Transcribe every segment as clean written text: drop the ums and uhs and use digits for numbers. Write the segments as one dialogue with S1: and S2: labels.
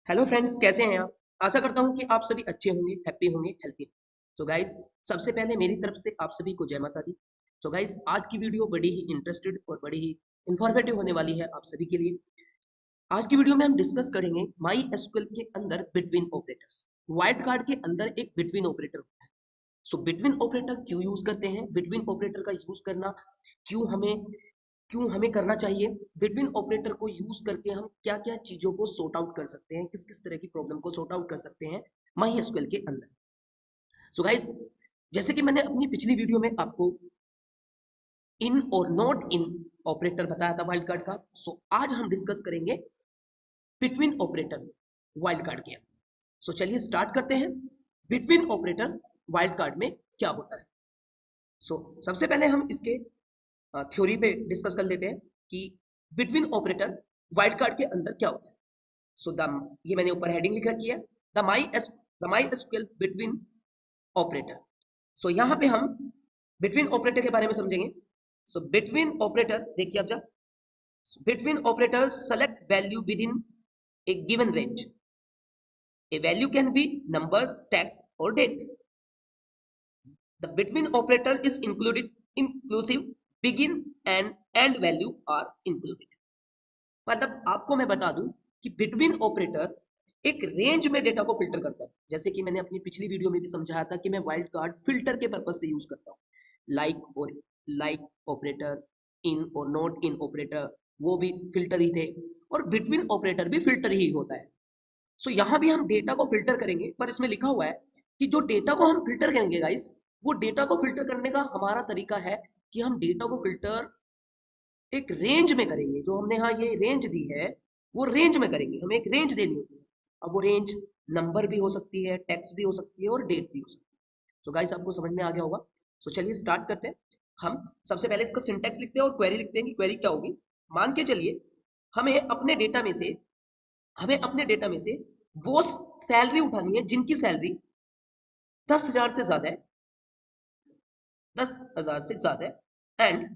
S1: Hello friends, कैसे हैं आप? आशा करता हूं कि आप सभी अच्छे होंगे, हैप्पी होंगे, हेल्थी होंगे। सो गाइस, सबसे पहले मेरी तरफ से आप सभी को जय माता दी। सो गाइस, आज की वीडियो बड़ी ही इंटरेस्टेड और बड़ी ही इंफॉर्मेटिव होने वाली है आप सभी के लिए। आज की वीडियो में हम डिस्कस करेंगे माई एसक्यूएल के अंदर बिटवीन ऑपरेटर्स। वाइल्ड कार्ड के अंदर एक बिटवीन ऑपरेटर होता है। सो बिटवीन ऑपरेटर क्यों यूज करते हैं, बिटवीन ऑपरेटर का यूज करना क्यों हमें क्यों हमें करना चाहिए, बिटवीन ऑपरेटर को यूज करके हम क्या क्या चीजों को सॉर्ट आउट कर सकते हैं, किस किस तरह की प्रॉब्लम को सॉर्ट आउट कर सकते हैं माई एसक्यूएल के अंदर। सो गाइस, जैसे कि मैंने अपनी पिछली वीडियो में आपको इन और नॉट इन ऑपरेटर बताया था वाइल्ड कार्ड का। सो आज हम डिस्कस करेंगे बिटवीन ऑपरेटर वाइल्ड कार्ड के अंदर। सो चलिए स्टार्ट करते हैं। बिटवीन ऑपरेटर वाइल्ड कार्ड में क्या होता है। सबसे पहले हम इसके थ्योरी पे डिस्कस कर लेते हैं कि बिटवीन ऑपरेटर वाइल्ड कार्ड के अंदर क्या होता है। सो द ये मैंने ऊपर हेडिंग लिख रखी है, the MySQL between operator. So यहाँ पे हम बिटवीन ऑपरेटर के बारे में समझेंगे। सो बिटवीन ऑपरेटर देखिए आप जब between operator select value with in A given range. A value can be numbers, text और date. The between operator is inclusive, begin and end value are included। मतलब आपको मैं बता दूं कि बिटवीन ऑपरेटर एक रेंज में डेटा को फिल्टर करता है। जैसे कि मैंने अपनी पिछली वीडियो में भी समझाया था कि मैं वाइल्ड कार्ड फिल्टर के पर्पज से यूज करता हूँ। लाइक ऑपरेटर, इन और नॉट इन ऑपरेटर, वो भी फिल्टर ही थे, और बिटवीन ऑपरेटर भी फिल्टर ही होता है। यहाँ भी हम डेटा को फिल्टर करेंगे, पर इसमें लिखा हुआ है कि जो डेटा को हम फिल्टर करेंगे गाइस, वो डेटा को फिल्टर करने का हमारा तरीका है कि हम डेटा को फिल्टर एक रेंज में करेंगे। जो हमने यहाँ ये रेंज दी है, वो रेंज में करेंगे, हमें एक रेंज देनी होती है। अब वो रेंज नंबर भी हो सकती है, टेक्स्ट भी हो सकती है और डेट भी हो सकती है। गाइस, आपको समझ में आ गया होगा। चलिए स्टार्ट करते हैं। हम सबसे पहले इसका सिंटेक्स लिखते हैं और क्वेरी लिखते हैं कि क्वेरी क्या होगी। मान के चलिए हमें अपने डेटा में से हमें अपने डेटा में से वो सैलरी उठानी है जिनकी सैलरी 10,000 से ज्यादा है, 10,000 से ज्यादा है, एंड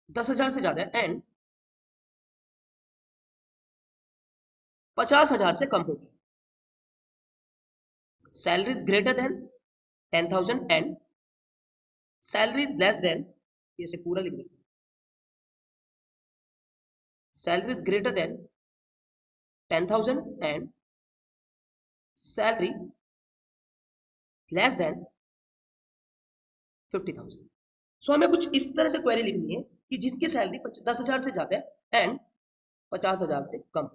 S1: 10,000 से ज्यादा है एंड 50,000 से कम होगी। Salary is greater than 10,000 and salary is less than, ये पूरा लिख देंगे, salary is greater than 10,000 and salary less than 50,000। हमें कुछ इस तरह से क्वेरी लिखनी है कि जिनकी सैलरी 10,000 से ज्यादा है एंड 50,000 से कम।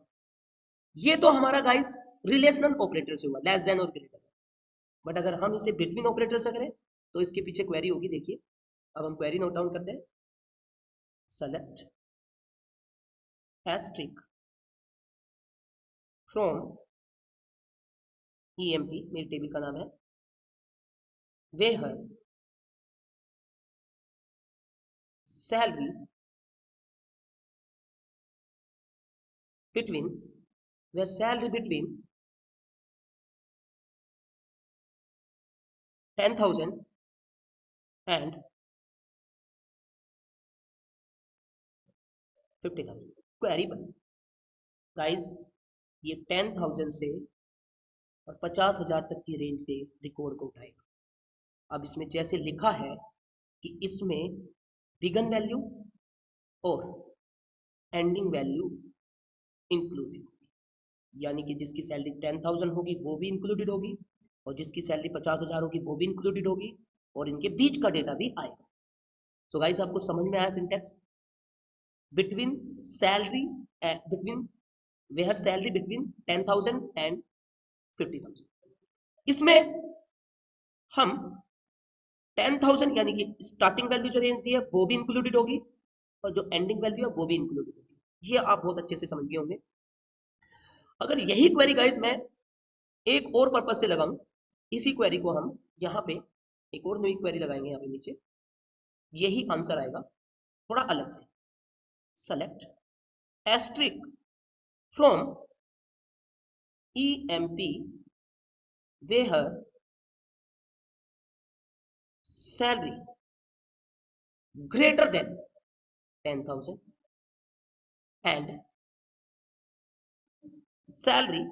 S1: ये तो हमारा गाइस रिलेशनल ऑपरेटर से हुआ, लेस देन और ग्रेटर देन। बट अगर हम इसे बिटवीन ऑपरेटर से करें तो इसके पीछे क्वेरी होगी। देखिए, अब हम क्वेरी नोट डाउन करते हैं। सेलेक्ट एस्ट्रिक फ्रॉम ईएमपी, मेरी टेबल का नाम है, where salary between where salary between 10,000 and 50,000। Query बंद। गाइस, ये 10,000 से और 50,000 तक की रेंज के रिकॉर्ड को उठाएगा। अब इसमें जैसे लिखा है कि इसमें बिगन वैल्यू और एंडिंग वैल्यू इंक्लूसिव होगी, यानी कि जिसकी सैलरी 10,000 होगी वो भी इंक्लूडेड होगी, और जिसकी सैलरी 50,000 होगी वो भी इंक्लूडेड होगी, और इनके बीच का डेटा भी आएगा। गाइस, आपको समझ में आया syntax? Between salary between where salary between 10,000 and 50,000। इसमें हम 10,000 यानी कि स्टार्टिंग वैल्यू जो रेंज दी है वो भी इंक्लूडेड होगी, और जो एंडिंग वैल्यू है वो भी इंक्लूडेड होगी। ये आप बहुत अच्छे से समझ गए होंगे। अगर यही क्वेरी गाइस मैं एक और पर्पज से लगाऊं, इसी क्वेरी को हम यहाँ पे एक और नई क्वेरी लगाएंगे, यहाँ पे नीचे यही आंसर आएगा थोड़ा अलग से। Select asterisk from EMP where salary greater than 10,000 and salary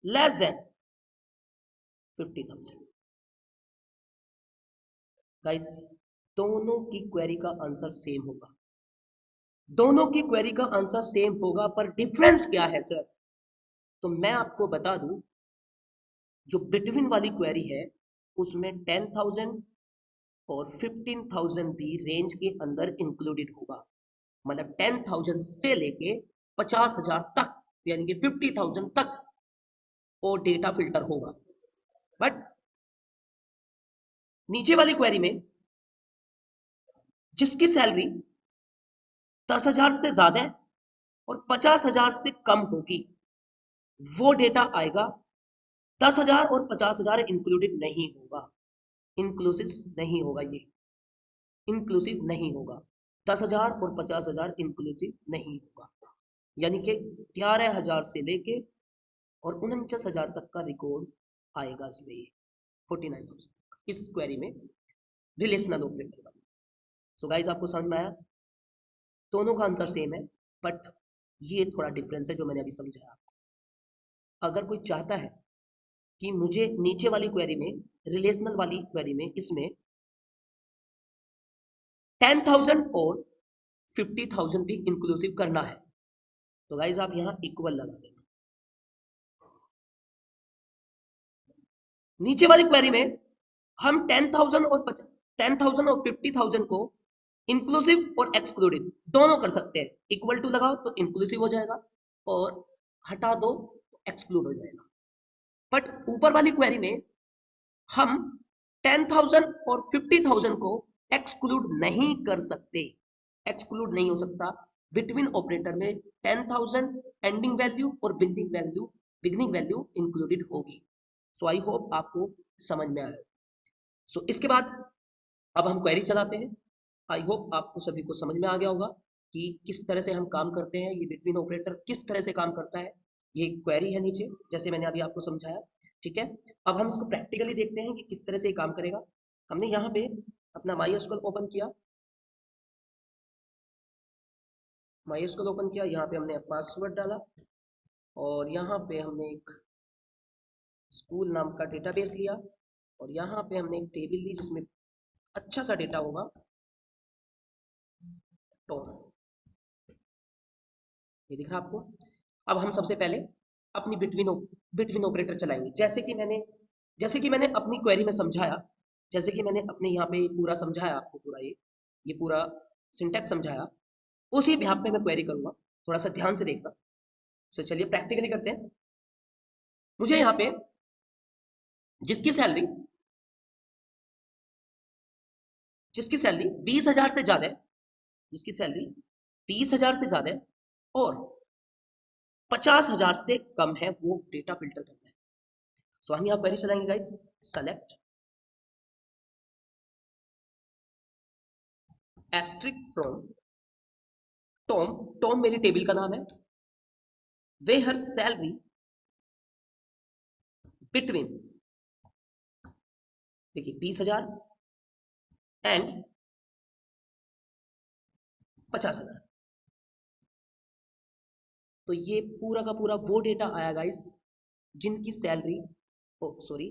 S1: less than 50,000। Guys, दोनों की क्वेरी का आंसर सेम होगा, दोनों की क्वेरी का आंसर सेम होगा, पर डिफरेंस क्या है सर? तो मैं आपको बता दूं, जो बिटवीन वाली क्वेरी है उसमें 10,000 और 15,000 भी रेंज के अंदर इंक्लूडेड होगा। मतलब 10,000 से लेके 50,000 तक, यानी कि 50,000 तक वो डेटा फिल्टर होगा। बट नीचे वाली क्वेरी में जिसकी सैलरी 10,000 से ज्यादा है और 50,000 से कम होगी, वो डेटा आएगा। 10,000 और 50,000 इंक्लूडेड नहीं होगा, इंक्लूसिव नहीं होगा, ये इंक्लूसिव नहीं होगा। 10,000 और 50,000 इंक्लूसिव नहीं होगा, यानी कि 11,000 से लेके और 49,000 तक का रिकॉर्ड आएगा इसमें, ये 49,000 इस क्वेरी में रिलेशनल ऑपरेटर का। सो गाइस, आपको समझ में आया? दोनों का आंसर सेम है, बट ये थोड़ा डिफरेंस है जो मैंने अभी समझाया आपको। अगर कोई चाहता है कि मुझे नीचे वाली क्वेरी में, रिलेशनल वाली क्वेरी में, इसमें 10,000 और 50,000 भी इंक्लूसिव करना है, तो गाइज आप यहां इक्वल लगा देना। नीचे वाली क्वेरी में हम 10,000 और 50,000 को इंक्लूसिव और एक्सक्लूसिव दोनों कर सकते हैं। इक्वल टू लगाओ तो इंक्लूसिव हो जाएगा और हटा दो तो एक्सक्लूड हो जाएगा। बट ऊपर वाली क्वेरी में हम 10,000 और 50,000 को एक्सक्लूड नहीं कर सकते, एक्सक्लूड नहीं हो सकता। बिटवीन ऑपरेटर में 10,000 एंडिंग वैल्यू और बिगनिंग वैल्यू इंक्लूडेड होगी। सो आई होप आपको समझ में आया। सो इसके बाद अब हम क्वेरी चलाते हैं। आई होप आपको सभी को समझ में आ गया होगा कि किस तरह से हम काम करते हैं, ये बिटवीन ऑपरेटर किस तरह से काम करता है। ये क्वेरी है नीचे, जैसे मैंने अभी आपको समझाया, ठीक है। अब हम इसको प्रैक्टिकली देखते हैं कि किस तरह से ये काम करेगा। हमने यहाँ पे अपना MySQL ओपन किया, MySQL ओपन किया, यहाँ पे हमने पासवर्ड डाला और यहाँ पे हमने एक स्कूल नाम का डेटाबेस लिया और यहाँ पे हमने एक टेबल ली जिसमें अच्छा सा डेटा होगा, टॉम, ये दिख रहा आपको। अब हम सबसे पहले अपनी बिटवीन ऑपरेटर चलाएंगे, जैसे कि मैंने अपनी क्वेरी में समझाया, जैसे कि मैंने अपने यहाँ पे पूरा समझाया आपको, पूरा ये पूरा सिंटैक्स समझाया, उसी बेहाफ पे मैं क्वेरी करूंगा। थोड़ा सा ध्यान से देखना। सो चलिए प्रैक्टिकली करते हैं। मुझे यहाँ पे जिसकी सैलरी जिसकी सैलरी 20,000 से ज्यादा है, जिसकी सैलरी 20,000 से ज्यादा है और 50,000 से कम है, वो डेटा फिल्टर करना है। सो हम यहाँ क्वेरी चलाएंगे guys. Select asterisk from Tom, Tom मेरी टेबल का नाम है, वेयर सैलरी बिटवीन, देखिए 20,000 एंड 50,000। तो ये पूरा का पूरा वो डेटा आया गाइस जिनकी सैलरी, ओ सॉरी,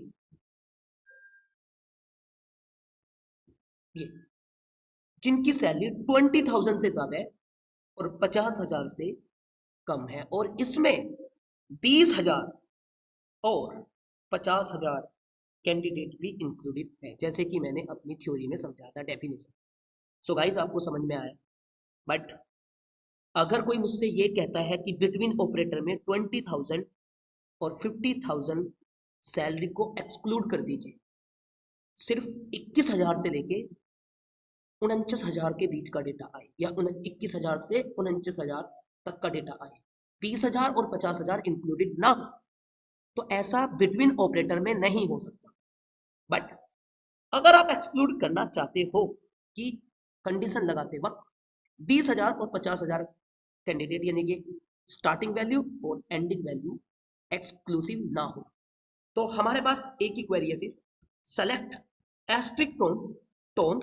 S1: ये जिनकी सैलरी 20,000 से ज्यादा है और 50,000 से कम है, और इसमें 20,000 और 50,000 कैंडिडेट भी इंक्लूडेड है, जैसे कि मैंने अपनी थ्योरी में समझाया था डेफिनेशन। सो गाइस, आपको समझ में आया। बट अगर कोई मुझसे ये कहता है कि बिटवीन ऑपरेटर में 20,000 और 50,000 सैलरी को एक्सक्लूड कर दीजिए, सिर्फ 21,000 से लेके 49,000 के बीच का डेटा आए, या 21,000 से 49,000 तक का डेटा आए, 20,000 और 50,000 इंक्लूडेड ना हो, तो ऐसा बिटवीन ऑपरेटर में नहीं हो सकता। बट अगर आप एक्सक्लूड करना चाहते हो कि कंडीशन लगाते वक्त 20,000 और 50,000 कैंडिडेट, यानी कि स्टार्टिंग वैल्यू और एंडिंग वैल्यू एक्सक्लूसिव ना हो, तो हमारे पास एक ही क्वेरी है फिर, select asterisk from Tom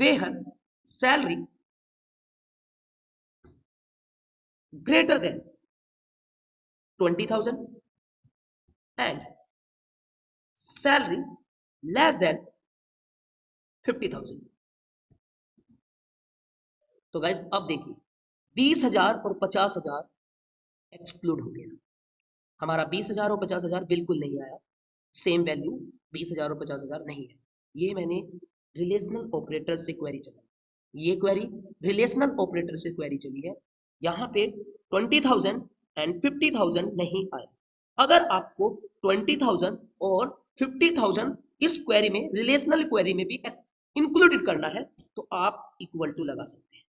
S1: where salary greater than 20,000 and salary less than 50,000। तो गाइस अब देखिए 20,000 और 50,000 एक्सक्लूड हो गया। हमारा 20,000 और 50,000 बिल्कुल नहीं आया, सेम वैल्यू 20,000 और 50,000 नहीं है। ये मैंने रिलेशनल ऑपरेटर से क्वेरी चलाई, ये क्वेरी रिलेशनल ऑपरेटर से क्वेरी चली है। यहाँ पे 20,000 एंड 50,000 नहीं आया। अगर आपको 20,000 और 50,000 इस क्वेरी में, रिलेशनल क्वेरी में भी इंक्लूडेड करना है तो आप इक्वल टू लगा सकते हैं।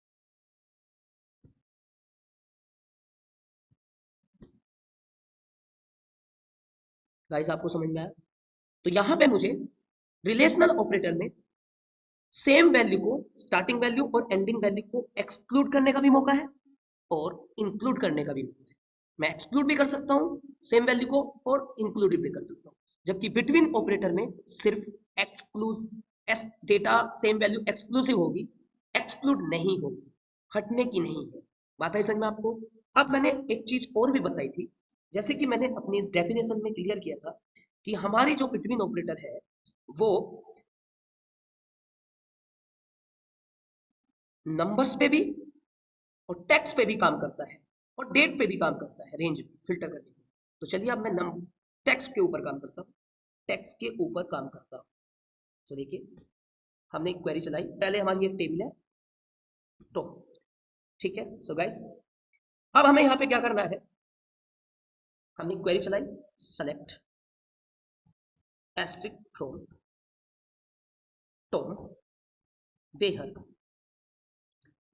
S1: गाइस आपको समझ में आया? तो यहां पे मुझे रिलेशनल ऑपरेटर में सेम वैल्यू को, स्टार्टिंग वैल्यू और एंडिंग वैल्यू को एक्सक्लूड करने का भी मौका है और इंक्लूड करने का भी मौका है। मैं एक्सक्लूड भी कर सकता हूं सेम वैल्यू को और इंक्लूड भी कर सकता हूं, जबकि बिटवीन ऑपरेटर में सिर्फ excludes data same value exclusive होगी, एक्सक्लूड नहीं होगी, हटने की नहीं है। बात है समझ में आपको? अब मैंने एक चीज और भी बताई थी, जैसे कि मैंने अपनी इस डेफिनेशन में क्लियर किया था कि हमारी जो बिटवीन ऑपरेटर है वो नंबर्स पे भी और टेक्स्ट पे भी काम करता है और डेट पे भी काम करता है, रेंज में फिल्टर करने के। तो चलिए अब मैं टेक्स्ट के ऊपर काम करता हूँ, टेक्स्ट के ऊपर काम करता हूँ। तो देखिए हमने एक क्वेरी चलाई, पहले हमारी एक टेबल है तो ठीक है। सो गाइस अब हमें यहाँ पे क्या करना है, हमने क्वेरी चलाई select asterisk from Tom where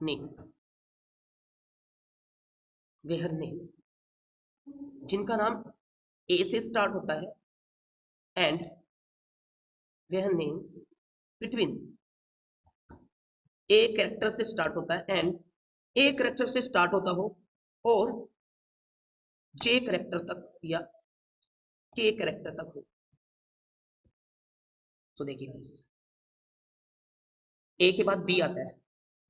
S1: name, where name जिनका नाम ए से स्टार्ट होता है and where name between A character से स्टार्ट होता है एंड ए कैरेक्टर से स्टार्ट होता हो और जे कैरेक्टर तक या के कैरेक्टर तक हो। तो देखिए गाइस ए के बाद बी आता है,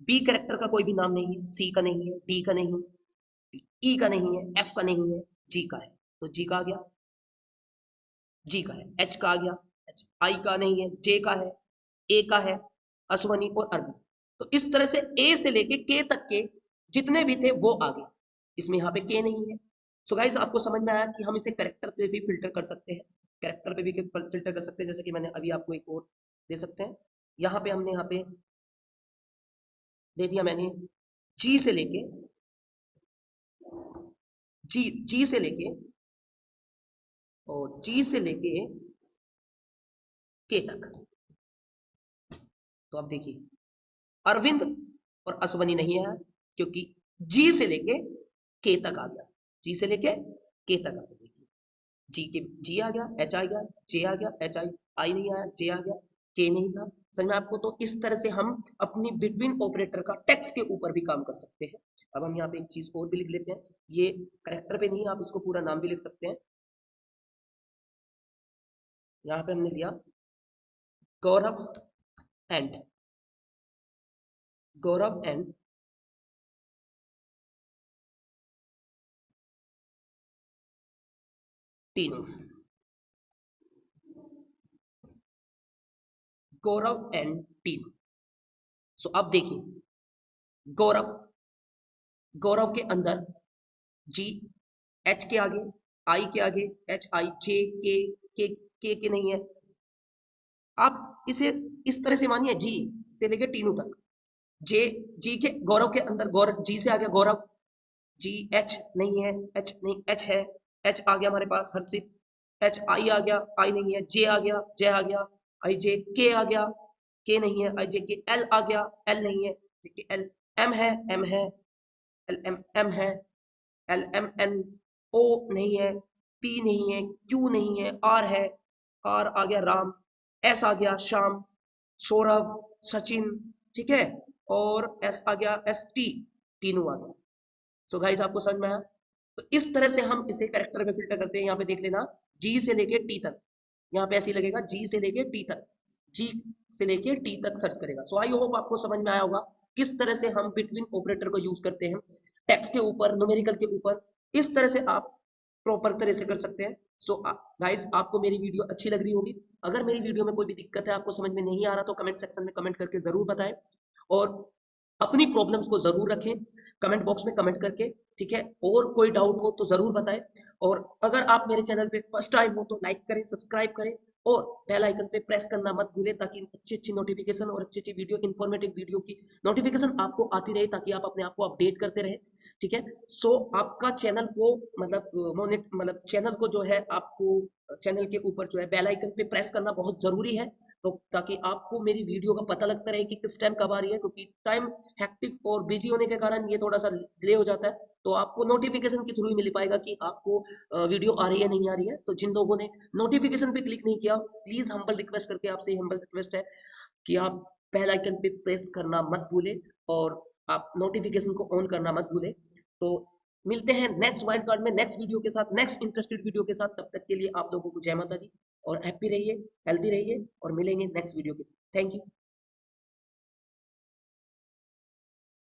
S1: बी कैरेक्टर का कोई भी नाम नहीं है, सी का नहीं है, डी का नहीं है, ई का नहीं है, एफ का नहीं है, जी का है। तो जी का आ गया, जी का है, एच का आ गया, एच, आई का नहीं है, जे का है, ए का है, अश्वनी और अरबी। तो इस तरह से ए से लेके के तक के जितने भी थे वो आ गए, इसमें यहाँ पे के नहीं है। सो गाइस आपको समझ में आया कि हम इसे करेक्टर पे भी फिल्टर कर सकते हैं, करेक्टर पे भी फिल्टर कर सकते हैं, जैसे कि मैंने अभी आपको एक और दे सकते हैं। यहाँ पे हमने यहाँ पे दे दिया मैंने जी से लेके, जी से लेके और जी से लेके के तक। तो अब देखिए अरविंद और अश्वनी नहीं आया क्योंकि जी से लेके के तक आ गया, जी से लेके के तक आ गया। देखिए जी आ गया, एच आ गया, जे आ गया, एच आई नहीं आया, जे आ गया, के नहीं था। समझ में आपको? तो इस तरह से हम अपनी बिटवीन ऑपरेटर का टेक्स्ट के ऊपर भी काम कर सकते हैं। अब हम यहाँ पे एक चीज और भी लिख लेते हैं, ये करेक्टर पे नहीं, आप इसको पूरा नाम भी लिख सकते हैं। यहाँ पे हमने दिया गौरव एंड, गौरव एंड तीनों, गौरव एंड टीम। सो अब देखिए गौरव, गौरव के अंदर जी, एच के आगे, आई के आगे, एच आई, जे के नहीं है। आप इसे इस तरह से मानिए जी से लेके टीनू तक, जे जी के गौरव के अंदर गौरव, जी से आ गया गौरव, जी एच नहीं है, एच नहीं, एच है, एच आ गया हमारे पास हर्षित, एच आई आ गया, आई नहीं है, जे आ गया, जे आ गया, आई जे, के आ गया, के नहीं है, आई जे के, एल आ गया, एल नहीं है, जे के एल, एम है, एम है, एल एम एम है, एल एम एन, ओ नहीं है, पी नहीं है, क्यू नहीं है, आर है, आर आ गया राम, एस आ गया श्याम, सौरभ, सचिन, ठीक है, और एस आ गया एस टी, तीनों आ गया। सो गाइस आपको समझ में आया? तो इस तरह से हम इसे करेक्टर में फिल्टर करते हैं। यहाँ पे देख लेना जी से लेके टी तक, यहाँ पे ऐसे ही लगेगा जी से लेके टी तक, जी से लेके टी तक सर्च करेगा। सो आई होप आपको समझ में आया होगा किस तरह से हम बिटवीन ऑपरेटर को यूज करते हैं टेक्स्ट के ऊपर, न्यूमेरिकल के ऊपर। इस तरह से आप प्रॉपर तरह से कर सकते हैं। सो गाइस, आपको मेरी वीडियो अच्छी लग रही होगी। अगर मेरी वीडियो में कोई भी दिक्कत है, आपको समझ में नहीं आ रहा, तो कमेंट सेक्शन में कमेंट करके जरूर बताएं और अपनी प्रॉब्लम्स को जरूर रखें कमेंट बॉक्स में कमेंट करके, ठीक है। और कोई डाउट हो तो जरूर बताएं। और अगर आप मेरे चैनल पे फर्स्ट टाइम हो तो लाइक करें, सब्सक्राइब करें और बेल आइकन पे प्रेस करना मत भूलें, ताकि अच्छी अच्छी नोटिफिकेशन और अच्छी अच्छी वीडियो, इन्फॉर्मेटिव वीडियो की नोटिफिकेशन आपको आती रहे, ताकि आप अपने आप को अपडेट करते रहें, ठीक है। सो आपका चैनल को मतलब चैनल को जो है, आपको चैनल के ऊपर जो है बेल आइकन पे प्रेस करना बहुत जरूरी है, तो ताकि आपको मेरी वीडियो का पता लगता रहे कि किस टाइम कब आ रही है, क्योंकि टाइम हेक्टिक और बिजी होने के कारण ये थोड़ा सा डिले हो जाता है। तो आपको नोटिफिकेशन के थ्रू ही मिल पाएगा कि आपको वीडियो आ रही है नहीं आ रही है। तो जिन लोगों ने नोटिफिकेशन पे क्लिक नहीं किया, प्लीज हम्बल रिक्वेस्ट करके आपसे हम्बल रिक्वेस्ट है कि आप बेल आइकन पे प्रेस करना मत भूलें और आप नोटिफिकेशन को ऑन करना मत भूलें। तो मिलते हैं नेक्स्ट वाइल्ड कार्ड में, नेक्स्ट वीडियो के साथ, नेक्स्ट इंटरेस्टेड वीडियो के साथ। तब तक के लिए आप लोगों को जय माता दी और हैप्पी रहिए, हेल्दी रहिए और मिलेंगे नेक्स्ट वीडियो के। Thank you.